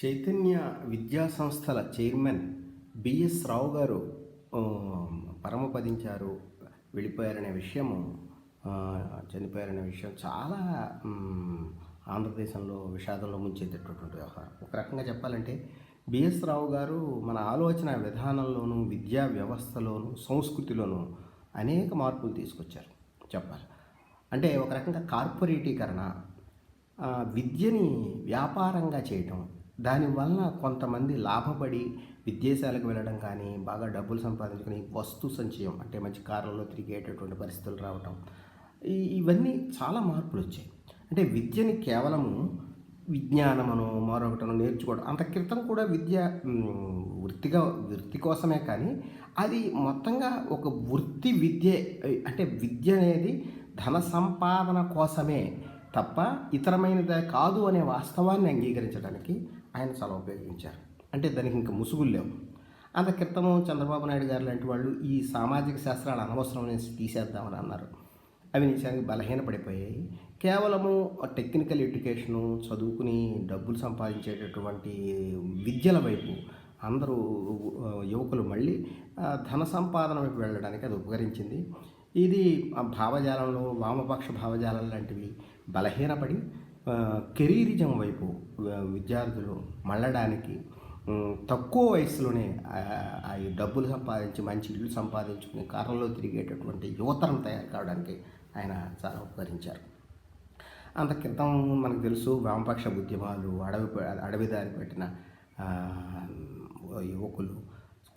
చైతన్య విద్యా సంస్థల chairman BS రావు గారు పరమపదించారు, వెళ్ళిపోయారనే విషయము, చనిపోయారనే విషయం చాలా ఆంధ్రదేశంలో విషాదంలో ముంచేటటువంటి వ్యవహారం. ఒక రకంగా చెప్పాలంటే బిఎస్ రావు గారు మన ఆలోచన విధానంలోనూ, విద్యా వ్యవస్థలోనూ, సంస్కృతిలోనూ అనేక మార్పులు తీసుకొచ్చారు చెప్పాలి. అంటే ఒక రకంగా కార్పొరేటీకరణ, విద్యని వ్యాపారంగా చేయటం, దానివల్ల కొంతమంది లాభపడి విదేశాలకు వెళ్ళడం కానీ, బాగా డబ్బులు సంపాదించుకొని వస్తు సంచయం అంటే మంచి కార్లలో తిరిగేటటువంటి పరిస్థితులు రావటం, ఇవన్నీ చాలా మార్పులు వచ్చాయి. అంటే విద్యని కేవలము విజ్ఞానమును మరొకటను నేర్చుకోవడం, అంత క్రితం కూడా విద్య వృత్తి కోసమే, కానీ అది మొత్తంగా ఒక వృత్తి విద్య. అంటే విద్య అనేది ధన సంపాదన కోసమే తప్ప ఇతరమైనది కాదు అనే వాస్తవాన్ని అంగీకరించడానికి ఆయన చాలా ఉపయోగించారు. అంటే దానికి ఇంకా ముసుగులు లేవు. అంత క్రితము చంద్రబాబు నాయుడు గారు లాంటి వాళ్ళు ఈ సామాజిక శాస్త్రాలు అనవసరం అనేసి తీసేద్దామని అన్నారు. అవి నిజానికి బలహీనపడిపోయాయి. కేవలము టెక్నికల్ ఎడ్యుకేషను చదువుకుని డబ్బులు సంపాదించేటటువంటి విద్యల వైపు అందరూ యువకులు మళ్ళీ ధన సంపాదన వైపు వెళ్ళడానికి అది ఉపకరించింది. ఇది భావజాలంలో వామపక్ష భావజాలం లాంటివి బలహీనపడి కెరీరిజం వైపు విద్యార్థులు మళ్ళడానికి తక్కువ వయసులోనే ఈ డబ్బులు సంపాదించి మంచి ఇళ్ళు సంపాదించుకుని కారంలో తిరిగేటటువంటి యువతరం తయారు కావడానికి ఆయన చాలా ఉపకరించారు. అంత క్రితం మనకు తెలుసు వామపక్ష ఉద్యమాలు, అడవిదారి పెట్టిన యువకులు,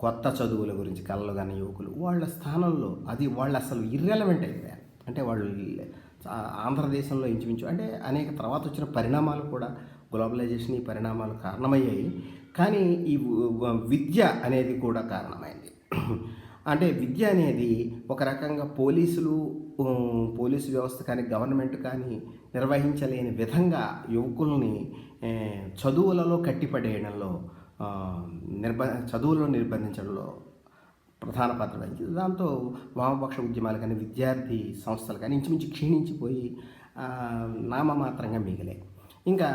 కొత్త చదువుల గురించి కలలు కానీ యువకులు, వాళ్ళ స్థానంలో అది వాళ్ళు అసలు ఇర్రెలవెంట్ అయిపోయారు. అంటే వాళ్ళు ఆంధ్రదేశంలో ఇంచుమించు అంటే అనేక తర్వాత వచ్చిన పరిణామాలు కూడా, గ్లోబలైజేషన్ ఈ పరిణామాలు కారణమయ్యాయి. కానీ ఈ విద్య అనేది కూడా కారణమైంది. అంటే విద్య అనేది ఒక రకంగా పోలీసు వ్యవస్థ కానీ, గవర్నమెంట్ కానీ నిర్వహించలేని విధంగా యువకుల్ని చదువులలో కట్టిపడేయడంలో, చదువులను నిర్బంధించడంలో ప్రధాన పాత్ర వహించింది. దాంతో వామపక్ష ఉద్యమాలు కానీ, విద్యార్థి సంస్థలు కానీ ఇంచుమించు క్షీణించిపోయి నామమాత్రంగా మిగిలాయి. ఇంకా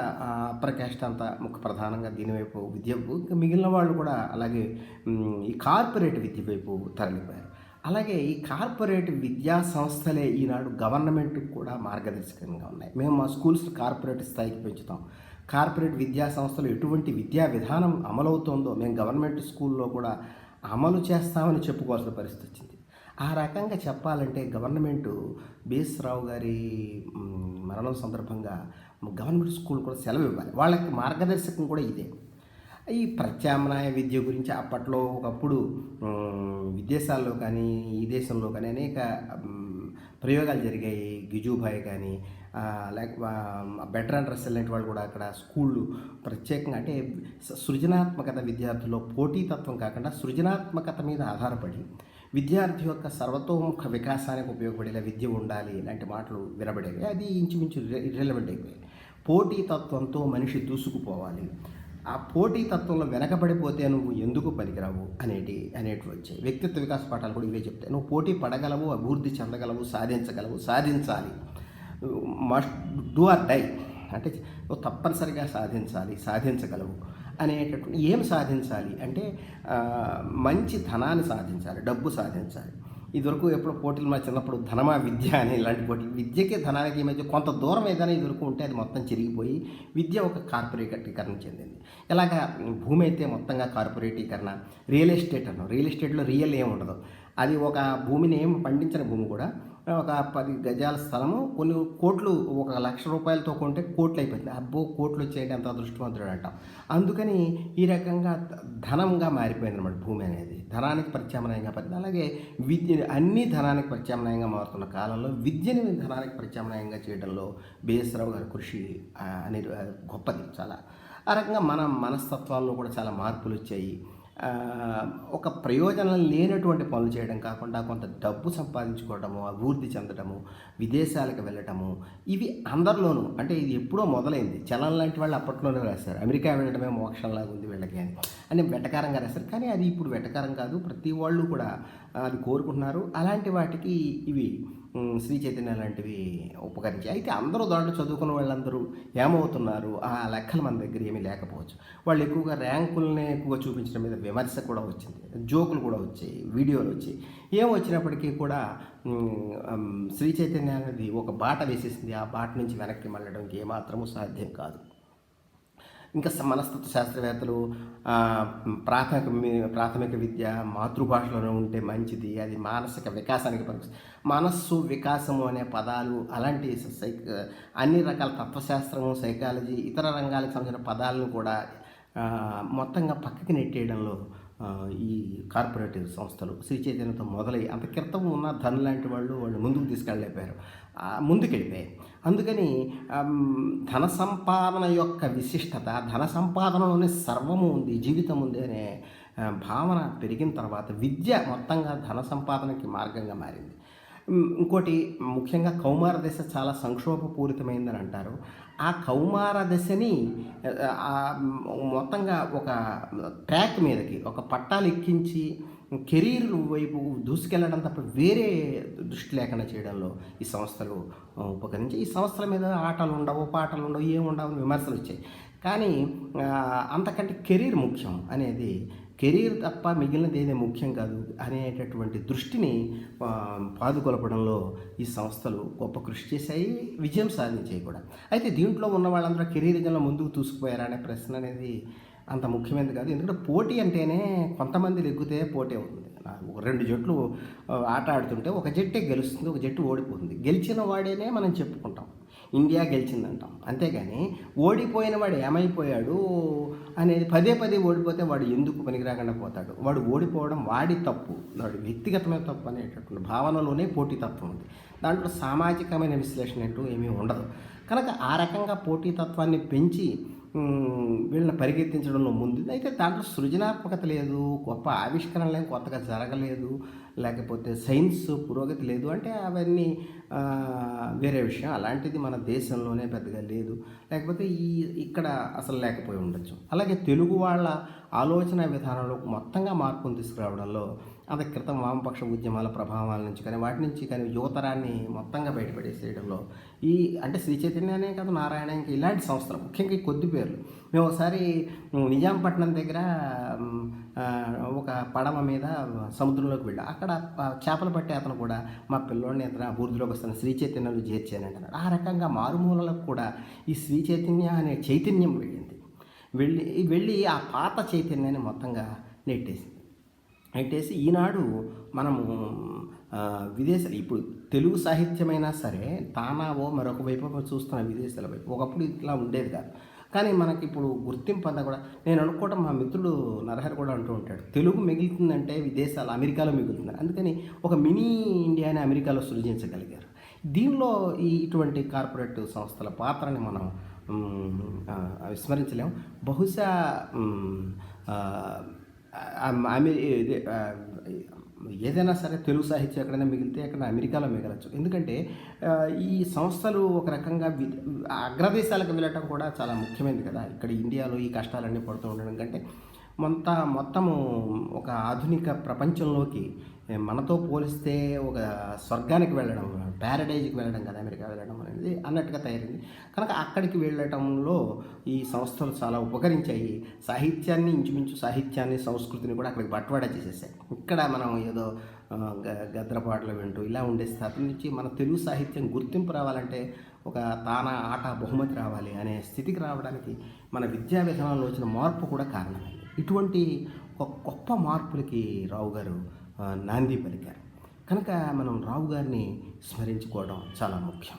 అప్పర్ క్యాస్ట్ అంతా ప్రధానంగా దీనివైపు విద్యకు, ఇంకా మిగిలిన వాళ్ళు కూడా అలాగే ఈ కార్పొరేట్ విద్య వైపు తరలిపోయారు. అలాగే ఈ కార్పొరేట్ విద్యా సంస్థలే ఈనాడు గవర్నమెంట్కి కూడా మార్గదర్శకంగా ఉన్నాయి. మేము మా స్కూల్స్ కార్పొరేట్ స్థాయికి పెంచుతాం. కార్పొరేట్ విద్యా సంస్థలు ఎటువంటి విద్యా విధానం అమలవుతోందో మేము గవర్నమెంట్ స్కూల్లో కూడా అమలు చేస్తామని చెప్పుకోవాల్సిన పరిస్థితి వచ్చింది. ఆ రకంగా చెప్పాలంటే గవర్నమెంటు బిఎస్ రావు గారి మరణం సందర్భంగా గవర్నమెంట్ స్కూల్ కూడా సెలవు ఇవ్వాలి. వాళ్ళకి మార్గదర్శకం కూడా ఇదే. ఈ ప్రత్యామ్నాయ విద్య గురించి అప్పట్లో ఒకప్పుడు విదేశాల్లో కానీ, ఈ దేశంలో కానీ అనేక ప్రయోగాలు జరిగాయి. గిజుభాయ్ కానీ, లేక బెర్ట్రాండ్ రస్సెల్ లాంటి వాళ్ళు కూడా అక్కడ స్కూళ్ళు ప్రత్యేకంగా, అంటే సృజనాత్మకత విద్యార్థుల్లో పోటీతత్వం కాకుండా సృజనాత్మకత మీద ఆధారపడి విద్యార్థి యొక్క సర్వతోముఖ వికాసానికి ఉపయోగపడేలా విద్య ఉండాలి ఇలాంటి మాటలు వినబడేవి. అది ఇంచుమించు ఇర్రెలవెంట్ అయిపోయాయి. పోటీతత్వంతో మనిషి దూసుకుపోవాలి, ఆ పోటీతత్వంలో వెనకబడిపోతే నువ్వు ఎందుకు పనికిరావు అనేటివి వచ్చాయి. వ్యక్తిత్వ వికాస పాఠాలు కూడా ఇవే చెప్తాయి. నువ్వు పోటీ పడగలవు, అభివృద్ధి చెందగలవు, సాధించాలి, మస్ట్ డూ ఆర్ డై, అంటే నువ్వు తప్పనిసరిగా సాధించగలవు అనేటటువంటి. ఏం సాధించాలి అంటే మంచి ధనాన్ని సాధించాలి, డబ్బు సాధించాలి. ఇదివరకు ఎప్పుడు పోటీలు మా చిన్నప్పుడు ధనమా విద్య అని ఇలాంటి పోటీలు, విద్యకి ధనానికి ఈ మధ్య కొంత దూరం ఏదైనా ఇదివరకు ఉంటే అది మొత్తం చిరిగిపోయి విద్య ఒక కార్పొరేటీకరణ చెందింది. ఇలాగా భూమి అయితే మొత్తంగా కార్పొరేటీకరణ. రియల్ ఎస్టేట్లో రియల్ ఏమి ఉండదు. అది ఒక భూమిని ఏం పండించిన భూమి కూడా ఒక 10 గజాల స్థలము కొన్ని కోట్లు, 1,00,000 రూపాయలతో కొంటే కోట్లు అయిపోయింది. అబ్బో కోట్లు వచ్చేయండి అంత అదృష్టవంతుడు అంటాం. అందుకని ఈ రకంగా ధనంగా మారిపోయింది అన్నమాట భూమి అనేది. ధనానికి ప్రత్యామ్నాయంగా పడింది. అలాగే విద్య అన్ని ధనానికి ప్రత్యామ్నాయంగా మారుతున్న కాలంలో విద్యని ధనానికి ప్రత్యామ్నాయంగా చేయడంలో బిఎస్ రావు గారి కృషి అనేది గొప్పది చాలా. ఆ రకంగా మన మనస్తత్వాల్లో కూడా చాలా మార్పులు వచ్చాయి. ఒక ప్రయోజనం లేనటువంటి పనులు చేయడం కాకుండా కొంత డబ్బు సంపాదించుకోవడము, అభివృద్ధి చెందడము, విదేశాలకు వెళ్ళటము, ఇవి అందరిలోనూ. అంటే ఇది ఎప్పుడో మొదలైంది. చలన్ లాంటి వాళ్ళు అప్పట్లోనే రాశారు, అమెరికా వెళ్ళడమే మోక్షంలాగా ఉంది వీళ్ళకి అని వెటకారంగా రాశారు. కానీ అది ఇప్పుడు వెటకారం కాదు. ప్రతి వాళ్ళు కూడా అది కోరుకుంటున్నారు. అలాంటి వాటికి ఇవి శ్రీ చైతన్య లాంటివి ఉపకరించాయి. అయితే అందరూ దాంట్లో చదువుకున్న వాళ్ళందరూ ఏమవుతున్నారు? ఆ లెక్కలు మన దగ్గర ఏమీ లేకపోవచ్చు. వాళ్ళు ఎక్కువగా ర్యాంకులనే ఎక్కువగా చూపించడం మీద విమర్శ కూడా వచ్చింది. జోకులు కూడా వచ్చాయి, వీడియోలు వచ్చాయి. ఏం వచ్చినప్పటికీ కూడా శ్రీ చైతన్య అనేది ఒక బాట వేసేసింది. ఆ బాట నుంచి వెనక్కి మళ్ళడం ఏమాత్రమూ సాధ్యం కాదు. ఇంకా మనస్తత్వ శాస్త్రవేత్తలు ప్రాథమిక విద్య మాతృభాషలోనే ఉంటే మంచిది, అది మానసిక వికాసానికి పనికొస్తుంది. మనస్సు, వికాసము అనే పదాలు అలాంటి అన్ని రకాల తత్వశాస్త్రము, సైకాలజీ, ఇతర రంగాలకు సంబంధించిన పదాలను కూడా మొత్తంగా పక్కకి నెట్టేయడంలో ఈ కార్పొరేటివ్ సంస్థలు శ్రీ చైతన్యతో మొదలై అంత క్రితం ఉన్న ధన్ లాంటి వాళ్ళు ముందుకు తీసుకెళ్ళలేకపోయారు, ముందుకెళ్ళిపోయాయి. అందుకని ధన సంపాదన యొక్క విశిష్టత, ధన సంపాదనలోనే సర్వము ఉంది, జీవితం ఉంది అనే భావన పెరిగిన తర్వాత విద్య మొత్తంగా ధన సంపాదనకి మార్గంగా మారింది. ఇంకోటి ముఖ్యంగా కౌమార దశ చాలా సంక్షోభపూరితమైందని అంటారు. ఆ కౌమార దశని మొత్తంగా ఒక ట్రాక్ మీదకి, ఒక పట్టాలు ఎక్కించి కెరీర్ వైపు దూసుకెళ్ళడం తప్ప వేరే దృష్టి లేకుండా చేయడంలో ఈ సంస్థలు ఉపకరించి, ఈ సంస్థల మీద ఆటలు ఉండవు, పాటలు ఉండవు, ఏముండవు విమర్శలు వచ్చాయి. కానీ అంతకంటే కెరీర్ ముఖ్యం అనేది, కెరీర్ తప్ప మిగిలినది ఏదే ముఖ్యం కాదు అనేటటువంటి దృష్టిని పాదుకొలపడంలో ఈ సంస్థలు గొప్ప కృషి చేశాయి, విజయం సాధించాయి కూడా. అయితే దీంట్లో ఉన్న వాళ్ళందరూ కెరీర్ రంగంలో ముందుకు దూసుకుపోయారా అనే ప్రశ్న అనేది అంత ముఖ్యమైనది కాదు. ఎందుకంటే పోటీ అంటేనే కొంతమంది ఎగ్గితే పోటీ అవుతుంది. ఒక 2 జట్లు ఆట ఆడుతుంటే ఒక జట్టే గెలుస్తుంది, ఒక జట్టు ఓడిపోతుంది. గెలిచిన వాడేనే మనం చెప్పుకుంటాం, ఇండియా గెలిచిందంటాం. అంతేగాని ఓడిపోయిన వాడు ఏమైపోయాడు అనేది పదే ఓడిపోతే వాడు ఎందుకు పనికిరాకుండా పోతాడు, వాడు ఓడిపోవడం వాడి తప్పు, వాడి వ్యక్తిగతమైన తప్పు అనేటటువంటి భావనలోనే పోటీతత్వం ఉంది. దాంట్లో సామాజికమైన విశ్లేషణ అంటూ ఏమీ ఉండదు. కనుక ఆ రకంగా పోటీతత్వాన్ని పెంచి వీళ్ళని పరిగెత్తించడంలో ముందు. అయితే దాంట్లో సృజనాత్మకత లేదు, గొప్ప ఆవిష్కరణలు ఏం కొత్తగా జరగలేదు, లేకపోతే సైన్స్ పురోగతి లేదు అంటే అవన్నీ వేరే విషయం. అలాంటిది మన దేశంలోనే పెద్దగా లేదు, లేకపోతే ఇక్కడ అసలు లేకపోయి ఉండొచ్చు. అలాగే తెలుగు వాళ్ళ ఆలోచన విధానంలో మొత్తంగా మార్పును తీసుకురావడంలో అంత క్రితం వామపక్ష ఉద్యమాల ప్రభావాల నుంచి కానీ వాటి నుంచి కానీ యువతరాన్ని మొత్తంగా బయటపడేసేయడంలో అంటే శ్రీ చైతన్యనే కాదు, నారాయణ, ఇంకా ఇలాంటి సంస్థలు, ముఖ్యంగా ఈ కొద్ది పేర్లు. మేము ఒకసారి నిజాంపట్నం దగ్గర ఒక పడవ మీద సముద్రంలోకి వెళ్ళాం. అక్కడ చేపలు పట్టే అతను కూడా మా పిల్లోడిని అతను అభివృద్ధిలోకి వస్తాను శ్రీ చైతన్యంలో చేర్చానంటున్నాడు. ఆ రకంగా మారుమూలలకు కూడా ఈ శ్రీ చైతన్య అనే చైతన్యం వెళ్ళి ఆ పాత చైతన్యాన్ని మొత్తంగా నెట్టేసి ఈనాడు మనము విదేశాలు, ఇప్పుడు తెలుగు సాహిత్యమైనా సరే తానావో మరొక వైపు చూస్తున్న విదేశాల వైపు. ఒకప్పుడు ఇట్లా ఉండేది కాదు, కానీ మనకి ఇప్పుడు గుర్తింపు అంతా కూడా. నేను అనుకోవడం, మా మిత్రుడు నరహరి కూడా అంటూ ఉంటాడు, తెలుగు మిగులుతుందంటే విదేశాలు, అమెరికాలో మిగులుతుంది. అందుకని ఒక మినీ ఇండియాని అమెరికాలో సృజించగలిగారు. దీనిలో ఇటువంటి కార్పొరేట్ సంస్థల పాత్రని మనం విస్మరించలేము. బహుశా ఏదైనా సరే తెలుగు సాహిత్యం ఎక్కడైనా మిగిలితే అక్కడ అమెరికాలో మిగలచ్చు. ఎందుకంటే ఈ సంస్థలు ఒక రకంగా అగ్రదేశాలకు వెళ్ళటం కూడా చాలా ముఖ్యమైనది కదా. ఇక్కడ ఇండియాలో ఈ కష్టాలన్నీ పడుతూ ఉండడం కంటే మొత్తము ఒక ఆధునిక ప్రపంచంలోకి మనతో పోలిస్తే ఒక స్వర్గానికి వెళ్ళడం, ప్యారడైజ్కి వెళ్ళడం కదా అమెరికా వెళ్ళడం అనేది అన్నట్టుగా తయారైంది. కనుక అక్కడికి వెళ్ళటంలో ఈ సంస్థలు చాలా ఉపకరించాయి. ఇంచుమించు సాహిత్యాన్ని, సంస్కృతిని కూడా అక్కడికి బట్వాడా చేసేసాయి. ఇక్కడ మనం ఏదో గద్రపాటలు వింటూ ఇలా ఉండే స్థాయి నుంచి మన తెలుగు సాహిత్యం గుర్తింపు రావాలంటే ఒక తానా ఆట బహుమతి రావాలి అనే స్థితికి రావడానికి మన విద్యా విధానంలో వచ్చిన మార్పు కూడా కారణమైంది. ఇటువంటి ఒక గొప్ప మార్పులకి రావు గారు నాంది పలికారు. కనుక మనం రావు గారిని స్మరించుకోవడం చాలా ముఖ్యం.